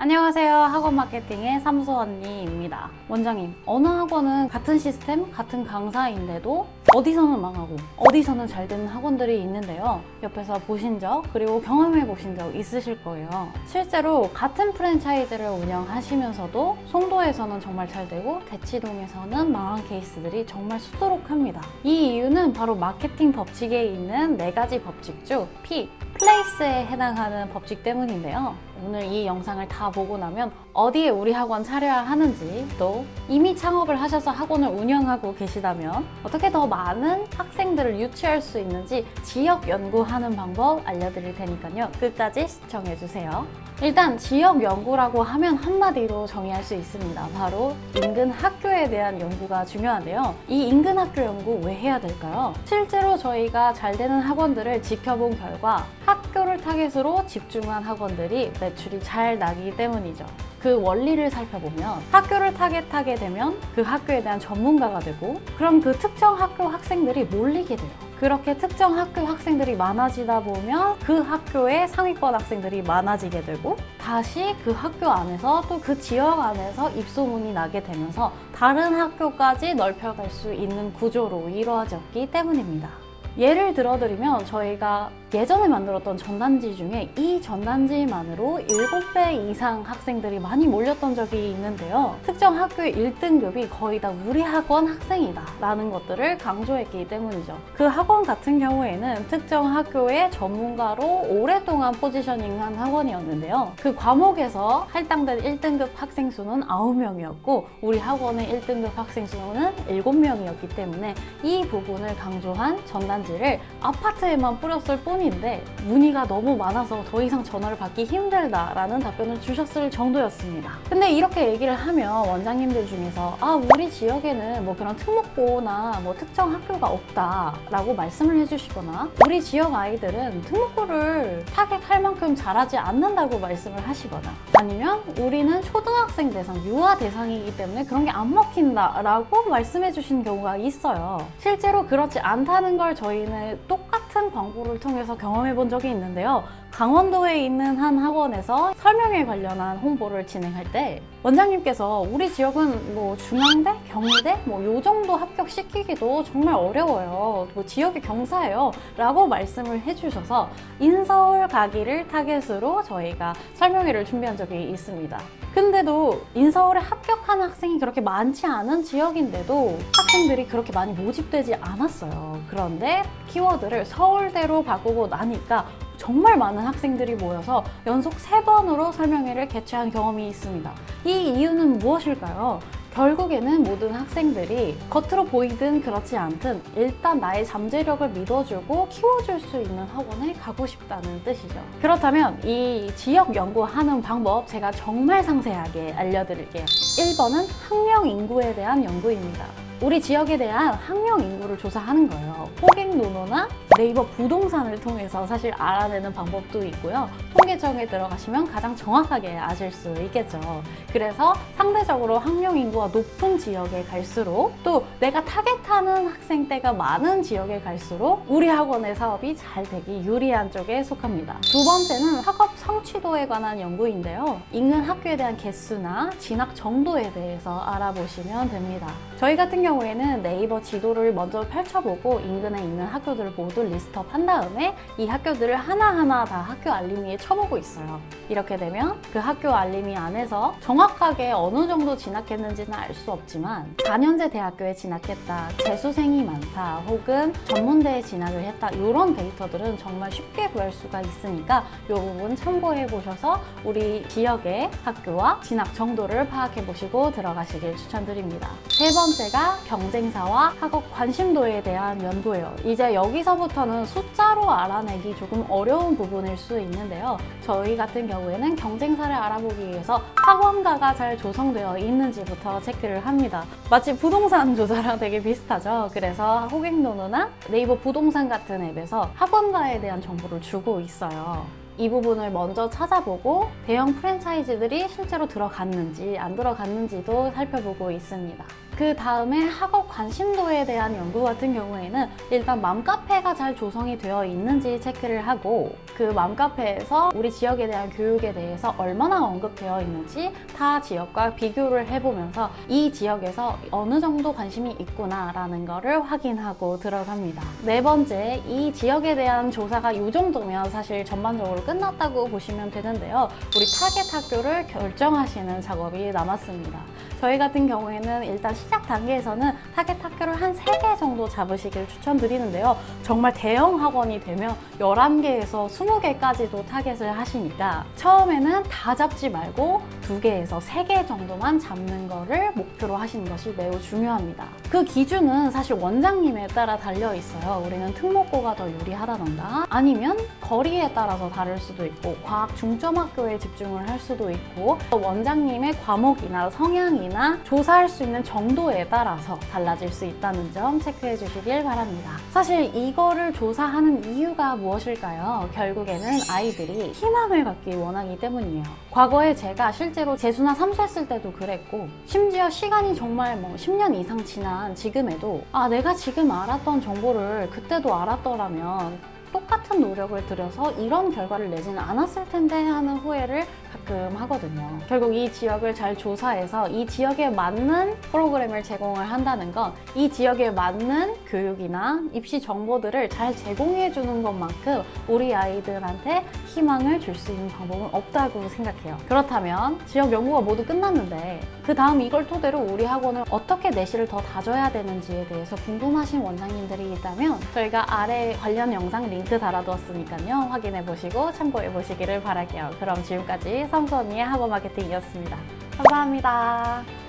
안녕하세요. 학원 마케팅의 삼수 언니입니다. 원장님, 어느 학원은 같은 시스템, 같은 강사인데도 어디서는 망하고 어디서는 잘 되는 학원들이 있는데요. 옆에서 보신 적, 그리고 경험해 보신 적 있으실 거예요. 실제로 같은 프랜차이즈를 운영하시면서도 송도에서는 정말 잘 되고 대치동에서는 망한 케이스들이 정말 수두룩합니다. 이 이유는 바로 마케팅 법칙에 있는 4가지 법칙 중 P, 플레이스에 해당하는 법칙 때문인데요. 오늘 이 영상을 다 보고 나면 어디에 우리 학원 차려야 하는지, 또 이미 창업을 하셔서 학원을 운영하고 계시다면 어떻게 더 많은 학생들을 유치할 수 있는지 지역 연구하는 방법 알려드릴 테니까요. 끝까지 시청해주세요. 일단 지역 연구라고 하면 한마디로 정의할 수 있습니다. 바로 인근 학교에 대한 연구가 중요한데요. 이 인근 학교 연구 왜 해야 될까요? 실제로 저희가 잘 되는 학원들을 지켜본 결과 학교를 타겟으로 집중한 학원들이 매출이 잘 나기 때문이죠. 그 원리를 살펴보면 학교를 타겟하게 되면 그 학교에 대한 전문가가 되고, 그럼 그 특정 학교 학생들이 몰리게 돼요. 그렇게 특정 학교 학생들이 많아지다 보면 그 학교의 상위권 학생들이 많아지게 되고, 다시 그 학교 안에서 또 그 지역 안에서 입소문이 나게 되면서 다른 학교까지 넓혀갈 수 있는 구조로 이루어졌기 때문입니다. 예를 들어드리면 저희가 예전에 만들었던 전단지 중에 이 전단지만으로 7배 이상 학생들이 많이 몰렸던 적이 있는데요. 특정 학교의 1등급이 거의 다 우리 학원 학생이다 라는 것들을 강조했기 때문이죠. 그 학원 같은 경우에는 특정 학교의 전문가로 오랫동안 포지셔닝한 학원이었는데요. 그 과목에서 할당된 1등급 학생 수는 9명이었고 우리 학원의 1등급 학생 수는 7명이었기 때문에 이 부분을 강조한 전단지를 아파트에만 뿌렸을 뿐인데 문의가 너무 많아서 더 이상 전화를 받기 힘들다라는 답변을 주셨을 정도였습니다. 근데 이렇게 얘기를 하면 원장님들 중에서 우리 지역에는 뭐 그런 특목고나 뭐 특정 학교가 없다라고 말씀을 해주시거나, 우리 지역 아이들은 특목고를 타겟할 만큼 잘하지 않는다고 말씀을 하시거나, 아니면 우리는 초등학생 대상, 유아 대상이기 때문에 그런 게 안 먹힌다라고 말씀해 주신 경우가 있어요. 실제로 그렇지 않다는 걸 저희는 똑같은 광고를 통해서 경험해 본 적이 있는데요. 강원도에 있는 한 학원에서 설명에 관련한 홍보를 진행할 때 원장님께서 우리 지역은 뭐 중앙대, 경희대 뭐 요 정도 합격시키기도 정말 어려워요. 뭐 지역이 경사예요 라고 말씀을 해주셔서 인서울 가기를 타겟으로 저희가 설명회를 준비한 적이 있습니다. 근데도 인서울에 합격하는 학생이 그렇게 많지 않은 지역인데도 학생들이 그렇게 많이 모집되지 않았어요. 그런데 키워드를 서울대로 바꾸고 나니까 정말 많은 학생들이 모여서 연속 3번으로 설명회를 개최한 경험이 있습니다. 이 이유는 무엇일까요? 결국에는 모든 학생들이 겉으로 보이든 그렇지 않든 일단 나의 잠재력을 믿어주고 키워줄 수 있는 학원에 가고 싶다는 뜻이죠. 그렇다면 이 지역 연구하는 방법 제가 정말 상세하게 알려드릴게요. 1번은 학령 인구에 대한 연구입니다. 우리 지역에 대한 학령 인구를 조사하는 거예요. 호갱노노나 네이버 부동산을 통해서 사실 알아내는 방법도 있고요. 통계청에 들어가시면 가장 정확하게 아실 수 있겠죠. 그래서 상대적으로 학령 인구가 높은 지역에 갈수록, 또 내가 타겟하는 학생대가 많은 지역에 갈수록 우리 학원의 사업이 잘 되기 유리한 쪽에 속합니다. 두 번째는 학업 성취도에 관한 연구인데요. 인근 학교에 대한 개수나 진학 정도에 대해서 알아보시면 됩니다. 저희 같은 경우에는 네이버 지도를 먼저 펼쳐보고 인근에 있는 학교들을 모두 리스트업 한 다음에 이 학교들을 하나하나 다 학교 알림이에 쳐보고 있어요. 이렇게 되면 그 학교 알림이 안에서 정확하게 어느 정도 진학했는지는 알 수 없지만 4년제 대학교에 진학했다, 재수생이 많다, 혹은 전문대에 진학을 했다, 이런 데이터들은 정말 쉽게 구할 수가 있으니까 이 부분 참고해 보셔서 우리 지역의 학교와 진학 정도를 파악해 보시고 들어가시길 추천드립니다. 세 번째가 경쟁사와 학업 관심도에 대한 연구예요. 이제 여기서부터는 숫자로 알아내기 조금 어려운 부분일 수 있는데요. 저희 같은 경우에는 경쟁사를 알아보기 위해서 학원가가 잘 조성되어 있는지부터 체크를 합니다. 마치 부동산 조사랑 되게 비슷하죠. 그래서 호갱노노나 네이버 부동산 같은 앱에서 학원가에 대한 정보를 주고 있어요. 이 부분을 먼저 찾아보고 대형 프랜차이즈들이 실제로 들어갔는지 안 들어갔는지도 살펴보고 있습니다. 그 다음에 학업 관심도에 대한 연구 같은 경우에는 일단 맘카페가 잘 조성이 되어 있는지 체크를 하고, 그 맘카페에서 우리 지역에 대한 교육에 대해서 얼마나 언급되어 있는지 타 지역과 비교를 해보면서 이 지역에서 어느 정도 관심이 있구나 라는 거를 확인하고 들어갑니다. 네 번째, 이 지역에 대한 조사가 이 정도면 사실 전반적으로 끝났다고 보시면 되는데요. 우리 타겟 학교를 결정하시는 작업이 남았습니다. 저희 같은 경우에는 일단 시작 단계에서는 타겟 학교를 한 3개 정도 잡으시길 추천드리는데요. 정말 대형 학원이 되면 11개에서 20개까지도 타겟을 하시니까 처음에는 다 잡지 말고 2개에서 3개 정도만 잡는 거를 목표로 하시는 것이 매우 중요합니다. 그 기준은 사실 원장님에 따라 달려 있어요. 우리는 특목고가 더 유리하다던가, 아니면 거리에 따라서 다를 수도 있고, 과학 중점 학교에 집중을 할 수도 있고, 원장님의 과목이나 성향이나 조사할 수 있는 정도에 따라서 달라질 수 있다는 점 체크해 주시길 바랍니다. 사실 이거를 조사하는 이유가 무엇일까요? 결국에는 아이들이 희망을 갖기 원하기 때문이에요. 과거에 제가 실제로 재수나 삼수했을 때도 그랬고, 심지어 시간이 정말 10년 이상 지난 지금에도 내가 지금 알았던 정보를 그때도 알았더라면 똑같은 노력을 들여서 이런 결과를 내지는 않았을 텐데 하는 후회를 가끔 하거든요. 결국 이 지역을 잘 조사해서 이 지역에 맞는 프로그램을 제공을 한다는 건 이 지역에 맞는 교육이나 입시 정보들을 잘 제공해 주는 것만큼 우리 아이들한테 희망을 줄 수 있는 방법은 없다고 생각해요. 그렇다면 지역 연구가 모두 끝났는데 그 다음 이걸 토대로 우리 학원을 어떻게 내실을 더 다져야 되는지에 대해서 궁금하신 원장님들이 있다면 저희가 아래 관련 영상 링크 달아두었으니까요. 확인해 보시고 참고해 보시기를 바랄게요. 그럼 지금까지 삼수 언니의 학원 마케팅이었습니다. 감사합니다.